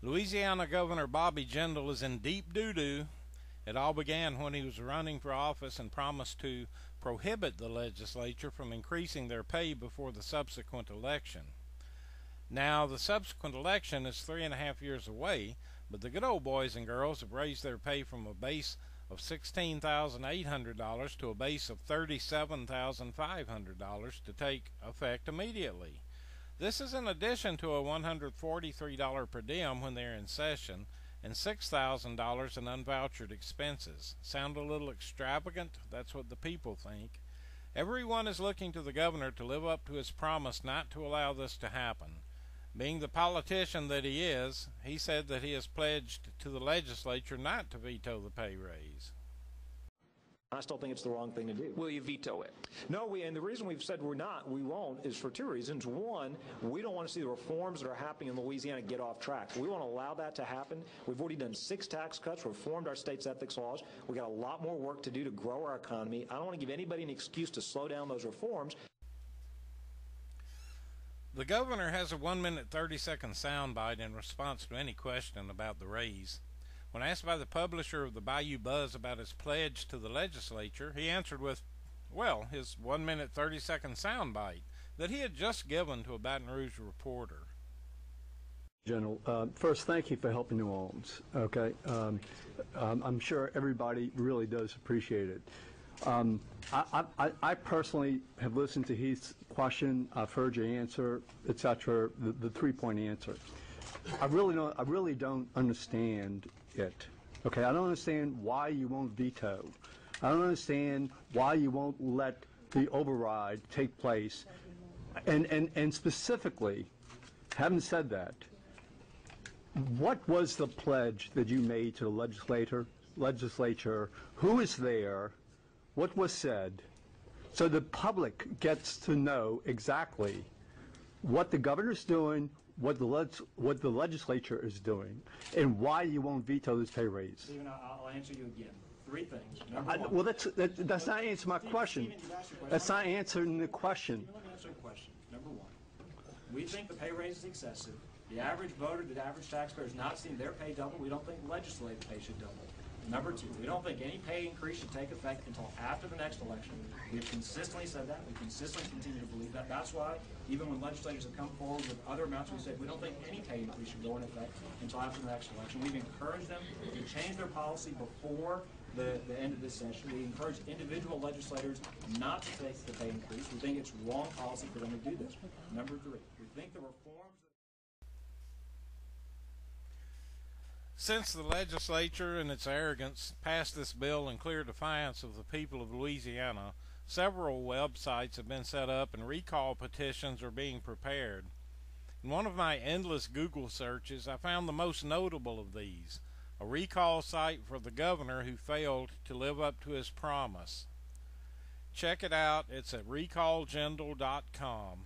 Louisiana Governor Bobby Jindal is in deep doo-doo. It all began when he was running for office and promised to prohibit the legislature from increasing their pay before the subsequent election. Now, the subsequent election is 3.5 years away, but the good old boys and girls have raised their pay from a base of $16,800 to a base of $37,500 to take effect immediately. This is in addition to a $143 per diem when they're in session and $6,000 in unvouchered expenses. Sound a little extravagant? That's what the people think. Everyone is looking to the governor to live up to his promise not to allow this to happen. Being the politician that he is, he said that he has pledged to the legislature not to veto the pay raise. I still think it's the wrong thing to do. Will you veto it? No, and the reason we've said we won't, is for two reasons. One, we don't want to see the reforms that are happening in Louisiana get off track. We want to allow that to happen. We've already done 6 tax cuts, reformed our state's ethics laws. We've got a lot more work to do to grow our economy. I don't want to give anybody an excuse to slow down those reforms. The governor has a 1-minute 30-second soundbite in response to any question about the raise. When asked by the publisher of the Bayou Buzz about his pledge to the legislature, he answered with, well, his 1-minute 30-second soundbite that he had just given to a Baton Rouge reporter. General, first, thank you for helping New Orleans. Okay, I'm sure everybody really does appreciate it. I personally have listened to his question. I've heard your answer, etc. The 3-point answer. I really don't understand it. Okay, I don't understand why you won't veto. I don't understand why you won't let the override take place. And specifically, having said that, what was the pledge that you made to the legislature? Who is there? What was said? So the public gets to know exactly what the governor's doing, what the legislature is doing, and why you won't veto this pay raise. Stephen, I'll answer you again. 3 things. Number one. Well, that's not answering my question. Stephen, That's not answering the question. Let me answer the question. Number one, we think the pay raise is excessive. The average voter, the average taxpayer has not seen their pay double. We don't think legislative pay should double. Number 2, we don't think any pay increase should take effect until after the next election. We've consistently said that. We consistently continue to believe that. That's why, even when legislators have come forward with other amounts, we said we don't think any pay increase should go in effect until after the next election. We've encouraged them to change their policy before the end of this session. We encourage individual legislators not to take the pay increase. We think it's wrong policy for them to do this. Number 3, we think the reforms... Since the legislature, in its arrogance, passed this bill in clear defiance of the people of Louisiana, several websites have been set up and recall petitions are being prepared. In one of my endless Google searches, I found the most notable of these, a recall site for the governor who failed to live up to his promise. Check it out. It's at recalljindal.com.